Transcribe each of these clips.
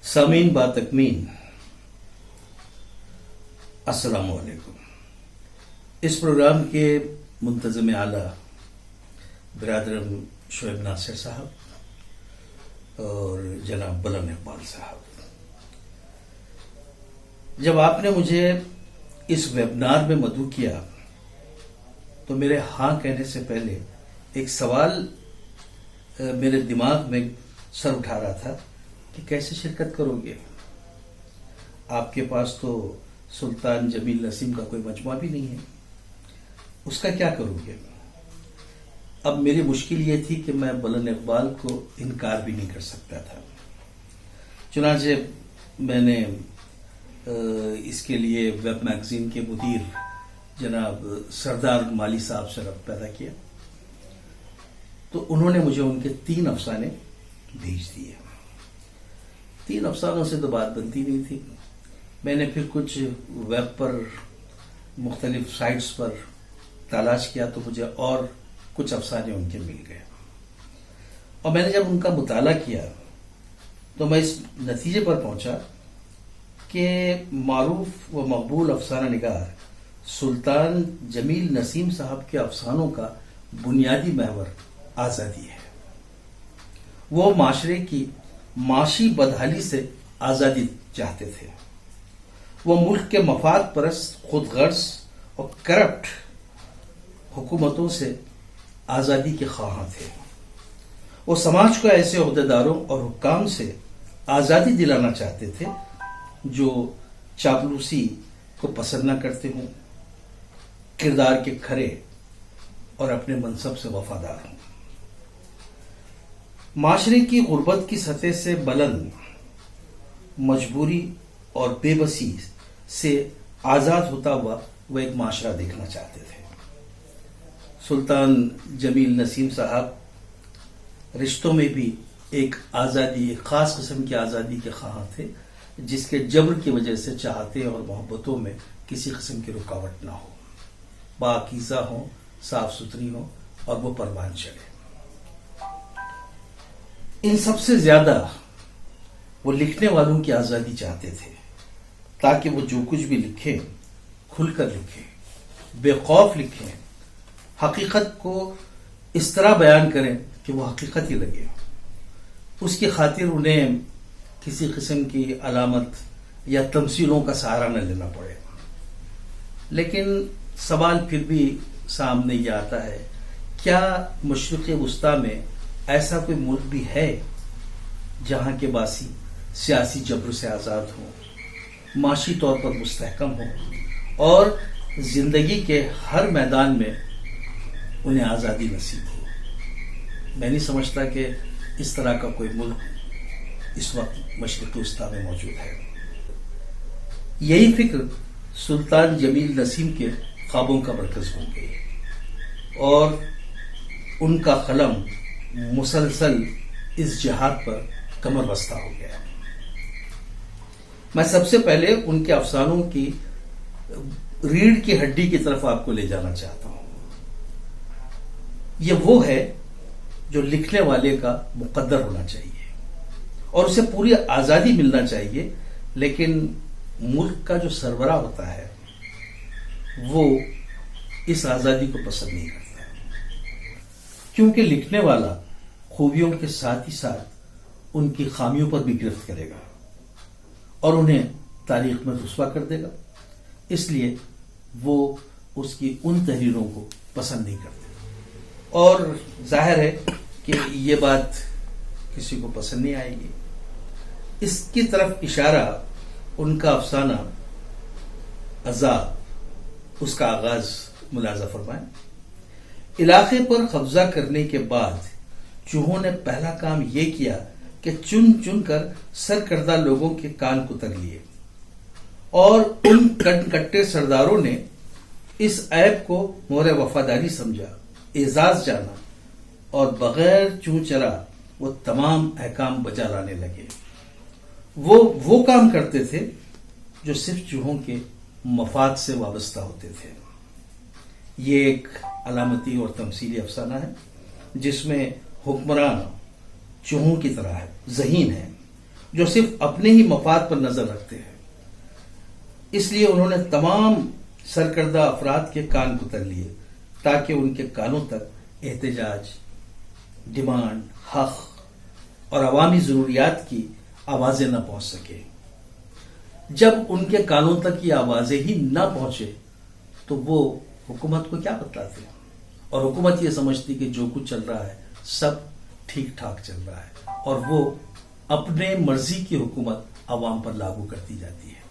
سامعین با تکمین السلام علیکم۔ اس پروگرام کے منتظم اعلیٰ برادرم شعیب ناصر صاحب اور جناب بلند اقبال صاحب، جب آپ نے مجھے اس ویبنار میں مدعو کیا تو میرے ہاں کہنے سے پہلے ایک سوال میرے دماغ میں سر اٹھا رہا تھا کہ کیسے شرکت کرو گے؟ آپ کے پاس تو سلطان جمیل نسیم کا کوئی مجموعہ بھی نہیں ہے، اس کا کیا کرو گے؟ اب میری مشکل یہ تھی کہ میں بلند اقبال کو انکار بھی نہیں کر سکتا تھا، چنانچہ میں نے اس کے لیے ویب میگزین کے مدیر جناب سردار مالی صاحب سے رابطہ پیدا کیا تو انہوں نے مجھے ان کے 3 افسانے بھیج دیے۔ 3 افسانوں سے تو بات بنتی نہیں تھی۔ میں نے پھر کچھ ویب پر مختلف سائٹس پر تلاش کیا تو مجھے اور کچھ افسانے ان کے مل گئے، اور میں نے جب ان کا مطالعہ کیا تو میں اس نتیجے پر پہنچا کہ معروف و مقبول افسانہ نگار سلطان جمیل نسیم صاحب کے افسانوں کا بنیادی محور آزادی ہے۔ وہ معاشرے کی معاشی بدحالی سے آزادی چاہتے تھے۔ وہ ملک کے مفاد پرست، خود غرض اور کرپٹ حکومتوں سے آزادی کے خواہاں تھے۔ وہ سماج کو ایسے عہدیداروں اور حکام سے آزادی دلانا چاہتے تھے جو چاپلوسی کو پسند نہ کرتے ہوں، کردار کے کھرے اور اپنے منصب سے وفادار ہوں۔ معاشرے کی غربت کی سطح سے بلند، مجبوری اور بے بسی سے آزاد ہوتا ہوا وہ ایک معاشرہ دیکھنا چاہتے تھے۔ سلطان جمیل نسیم صاحب رشتوں میں بھی ایک آزادی، ایک خاص قسم کی آزادی کے خواہاں تھے، جس کے جبر کی وجہ سے چاہتے اور محبتوں میں کسی قسم کی رکاوٹ نہ ہو، پاکیزہ ہوں، صاف ستھری ہوں اور وہ پروان چڑھے۔ ان سب سے زیادہ وہ لکھنے والوں کی آزادی چاہتے تھے، تاکہ وہ جو کچھ بھی لکھیں کھل کر لکھیں، بے خوف لکھیں، حقیقت کو اس طرح بیان کریں کہ وہ حقیقت ہی لگے۔ اس کی خاطر انہیں کسی قسم کی علامت یا تمثیلوں کا سہارا نہ لینا پڑے۔ لیکن سوال پھر بھی سامنے یہ آتا ہے، کیا مشرق وسطیٰ میں ایسا کوئی ملک بھی ہے جہاں کے باسی سیاسی جبر سے آزاد ہوں، معاشی طور پر مستحکم ہوں اور زندگی کے ہر میدان میں انہیں آزادی نصیب ہو؟ میں نہیں سمجھتا کہ اس طرح کا کوئی ملک اس وقت مشرق وسطیٰ میں موجود ہے۔ یہی فکر سلطان جمیل نسیم کے خوابوں کا مرکز بن گئی اور ان کا قلم مسلسل اس جہاد پر کمر بستہ ہو گیا۔ میں سب سے پہلے ان کے افسانوں کی ریڑھ کی ہڈی کی طرف آپ کو لے جانا چاہتا ہوں۔ یہ وہ ہے جو لکھنے والے کا مقدر ہونا چاہیے اور اسے پوری آزادی ملنا چاہیے، لیکن ملک کا جو سربراہ ہوتا ہے وہ اس آزادی کو پسند نہیں کرتا، کیونکہ لکھنے والا خوبیوں کے ساتھ ہی ساتھ ان کی خامیوں پر بھی گرفت کرے گا اور انہیں تاریخ میں رسوا کر دے گا۔ اس لیے وہ اس کی ان تحریروں کو پسند نہیں کرتے، اور ظاہر ہے کہ یہ بات کسی کو پسند نہیں آئے گی۔ اس کی طرف اشارہ ان کا افسانہ عذاب، اس کا آغاز ملاحظہ فرمائیں۔ علاقے پر قبضہ کرنے کے بعد چوہوں نے پہلا کام یہ کیا کہ چن چن کر سرکردہ لوگوں کے کان کتر لیے، اور ان کٹے سرداروں نے اس عیب کو مہر وفاداری سمجھا، اعزاز جانا اور بغیر چوں چرا وہ تمام احکام بجا لانے لگے۔ وہ کام کرتے تھے جو صرف چوہوں کے مفاد سے وابستہ ہوتے تھے۔ یہ ایک علامتی اور تمثیلی افسانہ ہے جس میں حکمران چوہوں کی طرح ہے، ذہین ہے جو صرف اپنے ہی مفاد پر نظر رکھتے ہیں۔ اس لیے انہوں نے تمام سرکردہ افراد کے کان کتر لیے تاکہ ان کے کانوں تک احتجاج، ڈیمانڈ، حق اور عوامی ضروریات کی آوازیں نہ پہنچ سکے۔ جب ان کے کانوں تک یہ آوازیں ہی نہ پہنچے تو وہ حکومت کو کیا بتلاتے؟ اور حکومت یہ سمجھتی کہ جو کچھ چل رہا ہے سب ٹھیک ٹھاک چل رہا ہے، اور وہ اپنے مرضی کی حکومت عوام پر لاگو کرتی جاتی ہے۔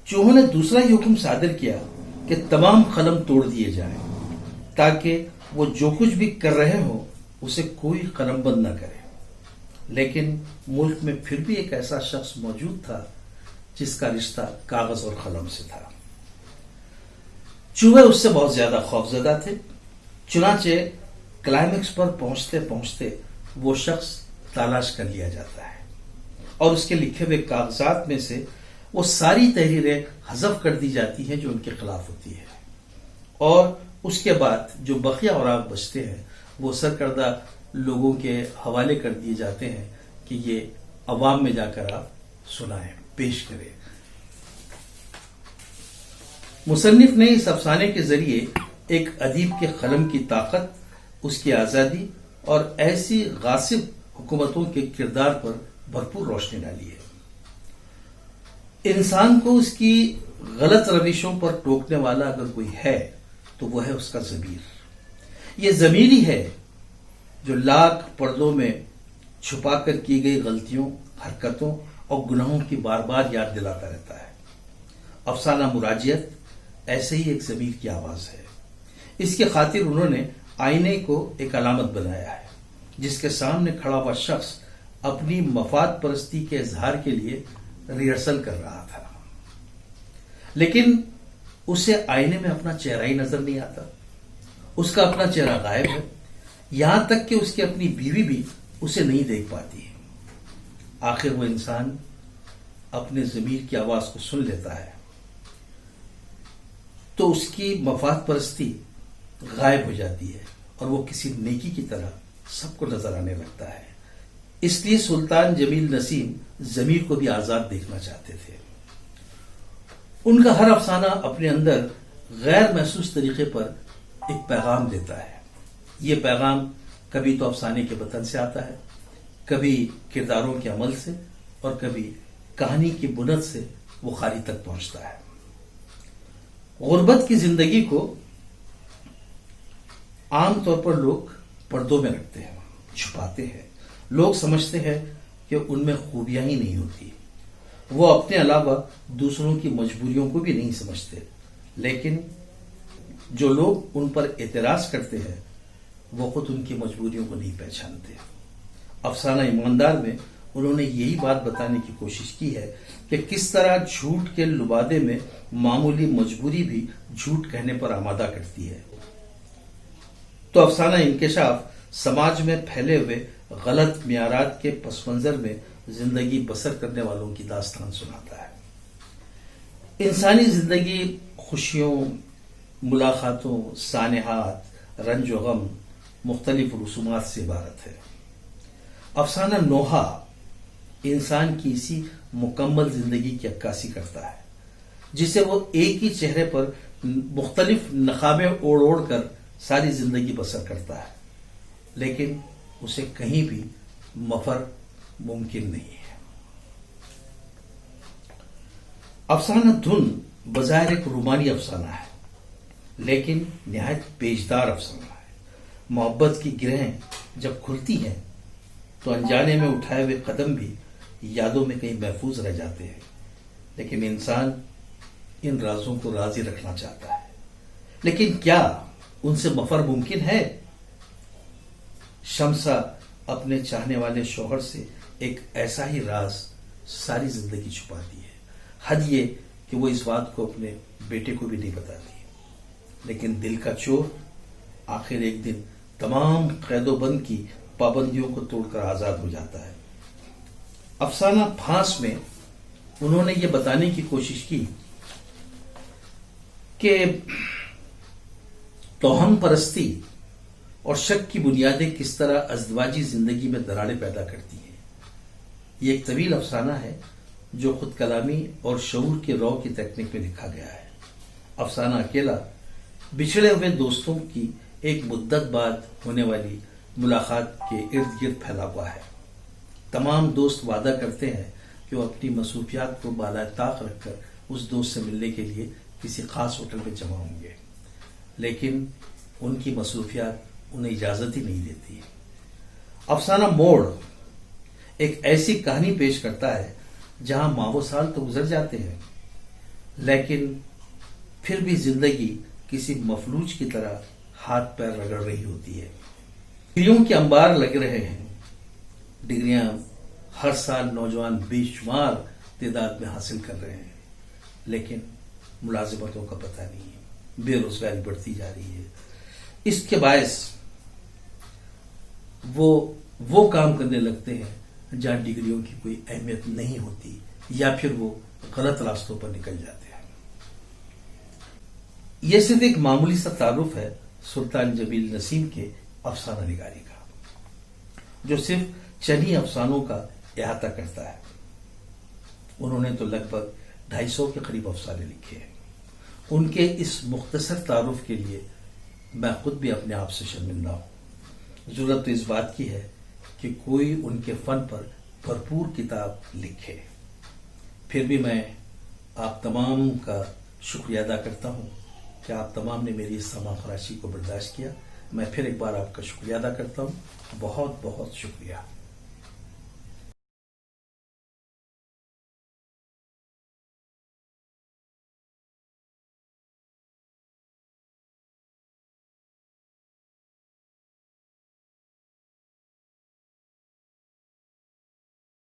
چوہوں نے دوسرا یہ حکم صادر کیا کہ تمام قلم توڑ دیے جائیں تاکہ وہ جو کچھ بھی کر رہے ہوں اسے کوئی قلم بند نہ کرے۔ لیکن ملک میں پھر بھی ایک ایسا شخص موجود تھا جس کا رشتہ کاغذ اور قلم سے تھا۔ چوہے اس سے بہت زیادہ خوفزدہ تھے، چنانچہ کلائمیکس پر پہنچتے پہنچتے وہ شخص تلاش کر لیا جاتا ہے اور اس کے لکھے ہوئے کاغذات میں سے وہ ساری تحریریں حذف کر دی جاتی ہیں جو ان کے خلاف ہوتی ہے، اور اس کے بعد جو بقیہ اوراق بچتے ہیں وہ سرکردہ لوگوں کے حوالے کر دیے جاتے ہیں کہ یہ عوام میں جا کر آپ سنائیں، پیش کریں۔ مصنف نے اس افسانے کے ذریعے ایک ادیب کے قلم کی طاقت، اس کی آزادی اور ایسی غاصب حکومتوں کے کردار پر بھرپور روشنی ڈالی ہے۔ انسان کو اس کی غلط روشوں پر ٹوکنے والا اگر کوئی ہے تو وہ ہے اس کا ضمیر۔ یہ ضمیر ہی ہے جو لاکھ پردوں میں چھپا کر کی گئی غلطیوں، حرکتوں اور گناہوں کی بار بار یاد دلاتا رہتا ہے۔ افسانہ مراجعت ایسے ہی ایک ضمیر کی آواز ہے۔ اس کی خاطر انہوں نے آئینے کو ایک علامت بنایا ہے جس کے سامنے کھڑا ہوا شخص اپنی مفاد پرستی کے اظہار کے لیے ریہرسل کر رہا تھا، لیکن اسے آئینے میں اپنا چہرہ ہی نظر نہیں آتا، اس کا اپنا چہرہ غائب ہے، یہاں تک کہ اس کی اپنی بیوی بھی اسے نہیں دیکھ پاتی ہے۔ آخر وہ انسان اپنے ضمیر کی آواز کو سن لیتا ہے تو اس کی مفاد پرستی غائب ہو جاتی ہے اور وہ کسی نیکی کی طرح سب کو نظر آنے لگتا ہے۔ اس لیے سلطان جمیل نسیم ضمیر کو بھی آزاد دیکھنا چاہتے تھے۔ ان کا ہر افسانہ اپنے اندر غیر محسوس طریقے پر ایک پیغام دیتا ہے۔ یہ پیغام کبھی تو افسانے کے بطن سے آتا ہے، کبھی کرداروں کے عمل سے، اور کبھی کہانی کی بنیاد سے وہ قاری تک پہنچتا ہے۔ غربت کی زندگی کو عام طور پر لوگ پردوں میں رکھتے ہیں، چھپاتے ہیں۔ لوگ سمجھتے ہیں کہ ان میں خوبیاں ہی نہیں ہوتی، وہ اپنے علاوہ دوسروں کی مجبوریوں کو بھی نہیں سمجھتے، لیکن جو لوگ ان پر اعتراض کرتے ہیں وہ خود ان کی مجبوریوں کو نہیں پہچانتے۔ افسانہ ایماندار میں انہوں نے یہی بات بتانے کی کوشش کی ہے کہ کس طرح جھوٹ کے لبادے میں معمولی مجبوری بھی جھوٹ کہنے پر آمادہ کرتی ہے۔ تو افسانہ انکشاف سماج میں پھیلے ہوئے غلط معیارات کے پس منظر میں زندگی بسر کرنے والوں کی داستان سناتا ہے۔ انسانی زندگی خوشیوں، ملاقاتوں، سانحات، رنج و غم، مختلف رسومات سے عبارت ہے۔ افسانہ نوحہ انسان کی اسی مکمل زندگی کی عکاسی کرتا ہے، جسے وہ ایک ہی چہرے پر مختلف نقابیں اوڑھ اوڑھ کر ساری زندگی بسر کرتا ہے، لیکن اسے کہیں بھی مفر ممکن نہیں ہے۔ افسانہ دھن بظاہر ایک رومانی افسانہ ہے، لیکن نہایت پیچدار افسانہ ہے۔ محبت کی گرہیں جب کھلتی ہیں تو انجانے میں اٹھائے ہوئے قدم بھی یادوں میں کہیں محفوظ رہ جاتے ہیں، لیکن انسان ان رازوں کو راز ہی رکھنا چاہتا ہے۔ لیکن کیا ان سے مفر ممکن ہے؟ شمسا اپنے چاہنے والے شوہر سے ایک ایسا ہی راز ساری زندگی چھپاتی ہے، حد یہ کہ وہ اس بات کو اپنے بیٹے کو بھی نہیں بتاتی، لیکن دل کا چور آخر ایک دن تمام قید و بند کی پابندیوں کو توڑ کر آزاد ہو جاتا ہے۔ افسانہ پھانس میں انہوں نے یہ بتانے کی کوشش کی کہ توہم پرستی اور شک کی بنیادیں کس طرح ازدواجی زندگی میں دراڑیں پیدا کرتی ہیں۔ یہ ایک طویل افسانہ ہے جو خود کلامی اور شعور کے رو کی تکنیک میں لکھا گیا ہے۔ افسانہ اکیلا بچھڑے ہوئے دوستوں کی ایک مدت بعد ہونے والی ملاقات کے ارد گرد پھیلا ہوا ہے۔ تمام دوست وعدہ کرتے ہیں کہ وہ اپنی مصروفیات کو بالائے طاق رکھ کر اس دوست سے ملنے کے لیے کسی خاص ہوٹل میں جمع ہوں گے، لیکن ان کی مصروفیات انہیں اجازت ہی نہیں دیتی۔ افسانہ موڑ ایک ایسی کہانی پیش کرتا ہے جہاں ماہ سال تو گزر جاتے ہیں، لیکن پھر بھی زندگی کسی مفلوج کی طرح ہاتھ پیر رگڑ رہی ہوتی ہے۔ ڈگریوں کے انبار لگ رہے ہیں، ڈگریاں ہر سال نوجوان بے شمار تعداد میں حاصل کر رہے ہیں، لیکن ملازمتوں کا پتہ نہیں ہے، بے روزگاری بڑھتی جا رہی ہے۔ اس کے باعث وہ کام کرنے لگتے ہیں جہاں ڈگریوں کی کوئی اہمیت نہیں ہوتی، یا پھر وہ غلط راستوں پر نکل جاتے ہیں۔ یہ صرف ایک معمولی سا تعارف ہے سلطان جمیل نسیم کے افسانہ نگاری کا، جو صرف چند ہی افسانوں کا احاطہ کرتا ہے۔ انہوں نے تو لگ بھگ 250 کے قریب افسانے لکھے ہیں۔ ان کے اس مختصر تعارف کے لیے میں خود بھی اپنے آپ سے شرمندہ ہوں۔ ضرورت تو اس بات کی ہے کہ کوئی ان کے فن پر بھرپور کتاب لکھے۔ پھر بھی میں آپ تمام کا شکریہ ادا کرتا ہوں کہ آپ تمام نے میری اس سماع خراشی کو برداشت کیا۔ میں پھر ایک بار آپ کا شکریہ ادا کرتا ہوں۔ بہت بہت شکریہ۔